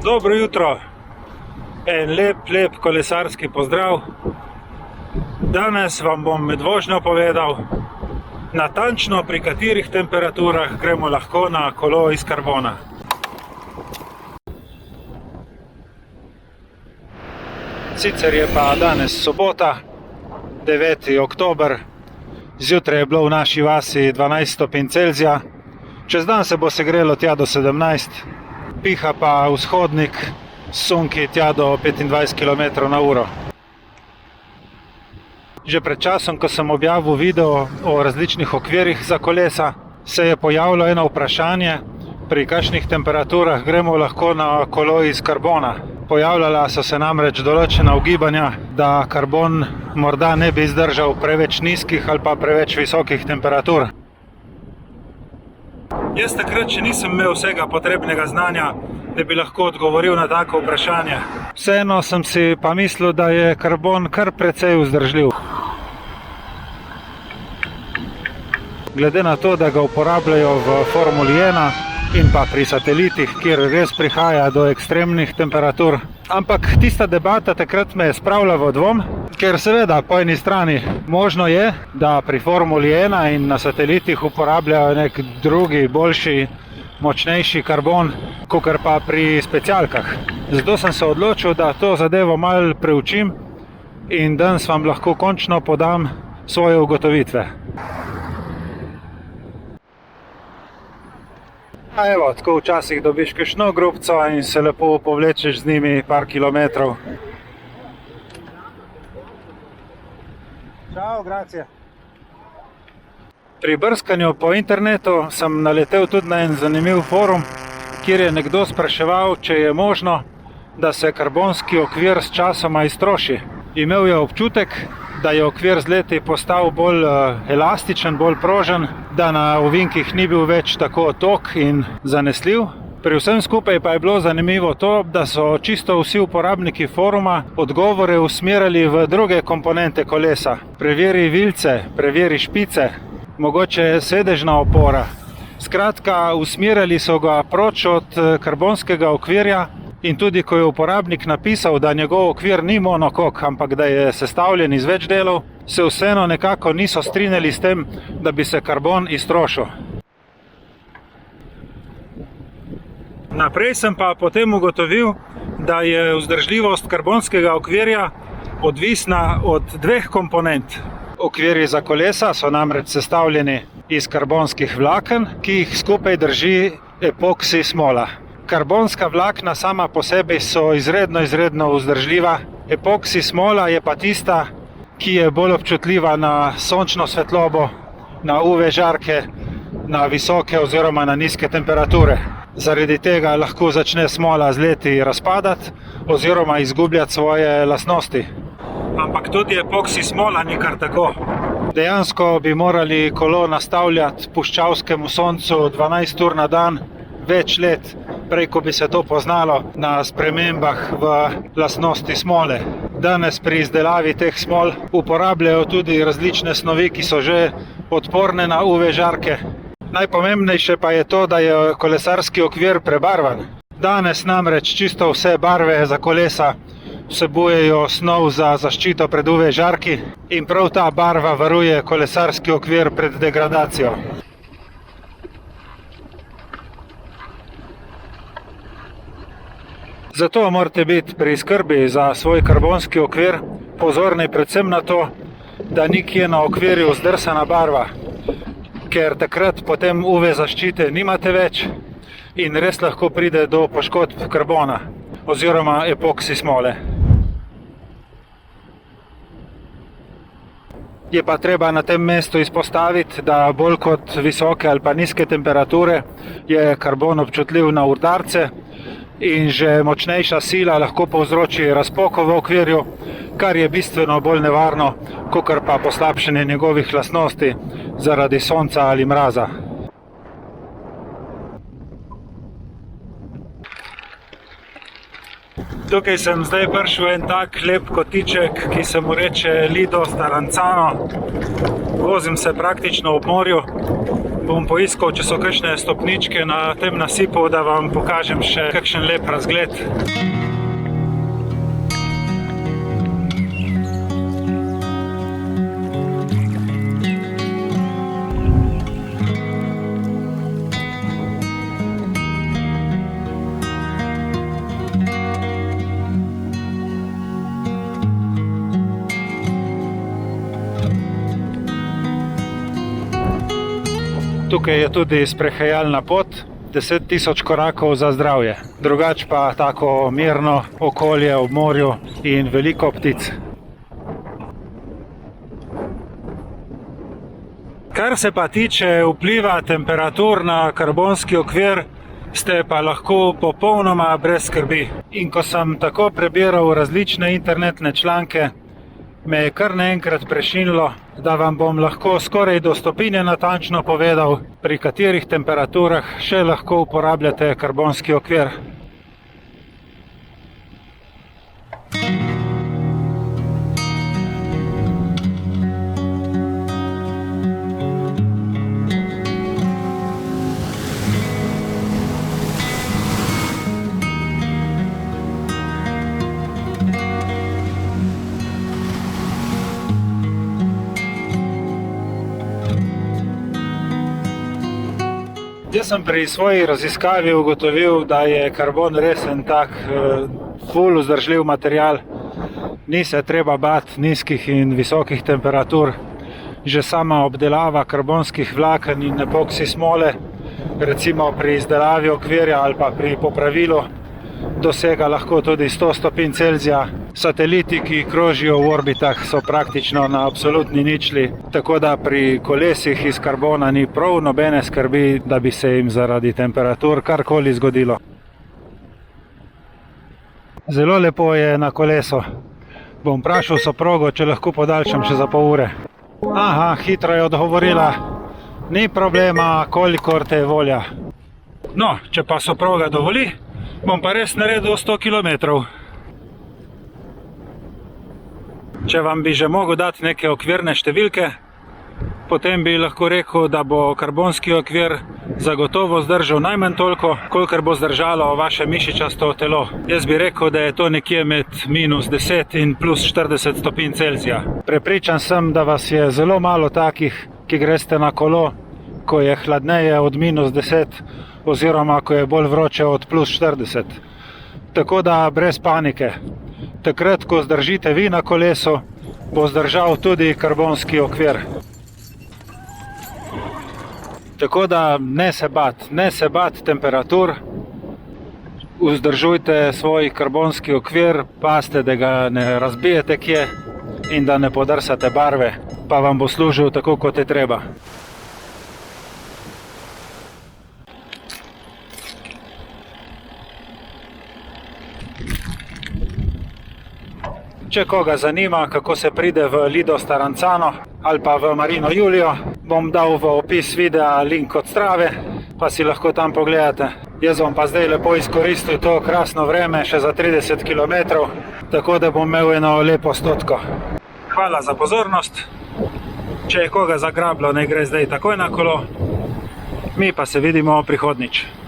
Dobro jutro, en lep kolesarski pozdrav. Danes vam bom med vožnjo povedal natančno, pri katerih temperaturah gremo lahko na kolo iz karbona. Sicer je pa danes sobota, 9. oktober, zjutraj je bilo v naši vasi 12 stopinj Celzija, čez dan se bo segrelo tja do 17, piha pa vzhodnik s sunki tja do 25 km/h. Že pred časom, ko sem objavil video o različnih okvirih za kolesa, se je pojavilo eno vprašanje, pri kakšnih temperaturah gremo lahko na kolo iz karbona. Pojavljala so se namreč določena ugibanja, da karbon morda ne bi zdržal preveč nizkih ali pa preveč visokih temperatur. Jaz takrat še nisem imel vsega potrebnega znanja, da bi lahko odgovoril na tako vprašanje. Vseeno sem si pa mislil, da je karbon kar precej vzdržljiv. Glede na to, da ga uporabljajo v Formuli 1 in pa pri satelitih, kjer res prihaja do ekstremnih temperatur. Ampak tista debata takrat me je spravila v dvom, ker seveda po eni strani možno je, da pri Formuli 1 in na satelitih uporabljajo nek drugi, boljši, močnejši karbon, kakor pa pri specialkah. Zato sem se odločil, da to zadevo malo preučim in danes vam lahko končno podam svoje ugotovitve. A evo, tako včasih dobiš kakšno grupco in se lepo povlečeš z njimi par kilometrov. Čau, grazie. Pri brskanju po internetu sem naletel tudi na en zanimiv forum, kjer je nekdo spraševal, če je možno, da se karbonski okvir s časoma iztroši. Imel je občutek, da je okvir z leti postal bolj elastičen, bolj prožen, da na ovinkih ni bil več tako tok in zanesljiv. Pri vsem skupaj pa je bilo zanimivo to, da so čisto vsi uporabniki foruma odgovore usmerjali v druge komponente kolesa. Preveri vilce, preveri špice, mogoče sedežna opora. Skratka, usmerjali so ga proč od karbonskega okvirja. In tudi, ko je uporabnik napisal, da njegov okvir ni monokok, ampak da je sestavljen iz več delov, se vseeno nekako niso strinjali s tem, da bi se karbon iztrošil. Naprej sem pa potem ugotovil, da je vzdržljivost karbonskega okvirja odvisna od dveh komponent. Okvirji za kolesa so namreč sestavljeni iz karbonskih vlaken, ki jih skupaj drži epoksi smola. Karbonska vlakna sama po sebi so izredno vzdržljiva. Epoksi smola je pa tista, ki je bolj občutljiva na sončno svetlobo, na UV žarke, na visoke oziroma na nizke temperature. Zaradi tega lahko začne smola z leti razpadati oziroma izgubljati svoje lastnosti. Ampak tudi epoksi smola ni kar tako. Dejansko bi morali kolo nastavljati puščavskemu soncu 12 ur na dan, več let, prej ko bi se to poznalo na spremembah v lastnosti smole. Danes pri izdelavi teh smol uporabljajo tudi različne snovi, ki so že odporne na UV žarke. Najpomembnejše pa je to, da je kolesarski okvir prebarvan. Danes namreč čisto vse barve za kolesa vsebujejo snov za zaščito pred UV žarki in prav ta barva varuje kolesarski okvir pred degradacijo. Zato morate biti pri skrbi za svoj karbonski okvir pozorni predvsem na to, da nikje na okvirju zdrsana barva, ker takrat potem UV zaščite nimate več in res lahko pride do poškodb karbona oziroma epoksi smole. Je pa treba na tem mestu izpostaviti, da bolj kot visoke ali pa nizke temperature je karbon občutljiv na udarce, in že močnejša sila lahko povzroči razpoko v okvirju, kar je bistveno bolj nevarno, kakor pa poslabšanje njegovih lastnosti zaradi sonca ali mraza. Tukaj sem zdaj prišel en tak lep kotiček, ki se mu reče Lido Staranzano. Vozim se praktično ob morju. Bom poiskal, če so kakšne stopničke na tem nasipu, da vam pokažem še kakšen lep razgled. Tukaj je tudi sprehajalna pot, 10 000 korakov za zdravje. Drugač pa tako mirno okolje ob morju in veliko ptic. Kar se pa tiče vpliva temperatur na karbonski okvir, ste pa lahko popolnoma brez skrbi. In ko sem tako prebiral različne internetne članke, me je kar naenkrat prešinilo, da vam bom lahko skoraj do stopinje natančno povedal, pri katerih temperaturah še lahko uporabljate karbonski okvir. Jaz sem pri svoji raziskavi ugotovil, da je karbon res en tak ful vzdržljiv material. Ni se treba bati nizkih in visokih temperatur. Že sama obdelava karbonskih vlaken in epoksi smole, recimo pri izdelavi okvirja ali pa pri popravilu, dosega lahko tudi 100 stopinj Celzija. Sateliti, ki krožijo v orbitah, so praktično na absolutni ničli, tako da pri kolesih iz karbona ni prav nobene skrbi, da bi se jim zaradi temperatur karkoli zgodilo. Zelo lepo je na kolesu. Bom vprašal soprogo, če lahko podaljšam še za pol ure. Aha, hitro je odgovorila. Ni problema, kolikor te je volja. No, če pa soproga dovoli, bom pa res naredil 100 km. Če vam bi že mogel dati neke okvirne številke, potem bi lahko rekel, da bo karbonski okvir zagotovo zdržal najmanj toliko, kolikor bo zdržalo vaše mišičasto telo. Jaz bi rekel, da je to nekje med -10 in +40 stopinj Celzija. Prepričan sem, da vas je zelo malo takih, ki greste na kolo, ko je hladneje od -10 oziroma ko je bolj vroče od +40. Tako da brez panike. Takrat, ko zdržite vi na kolesu, bo zdržal tudi karbonski okvir. Tako da ne se bat temperatur, vzdržujte svoj karbonski okvir, pazite, da ga ne razbijete kje in da ne podrsate barve, pa vam bo služil tako, kot je treba. Če koga zanima, kako se pride v Lido Staranzano ali pa v Marino Julijo, bom dal v opis videa link od Strave, pa si lahko tam pogledate. Jaz bom pa zdaj lepo izkoristil to krasno vreme še za 30 km, tako da bom imel eno lepo stotko. Hvala za pozornost. Če je koga zagrablo, naj gre zdaj takoj na kolo. Mi pa se vidimo prihodnjič.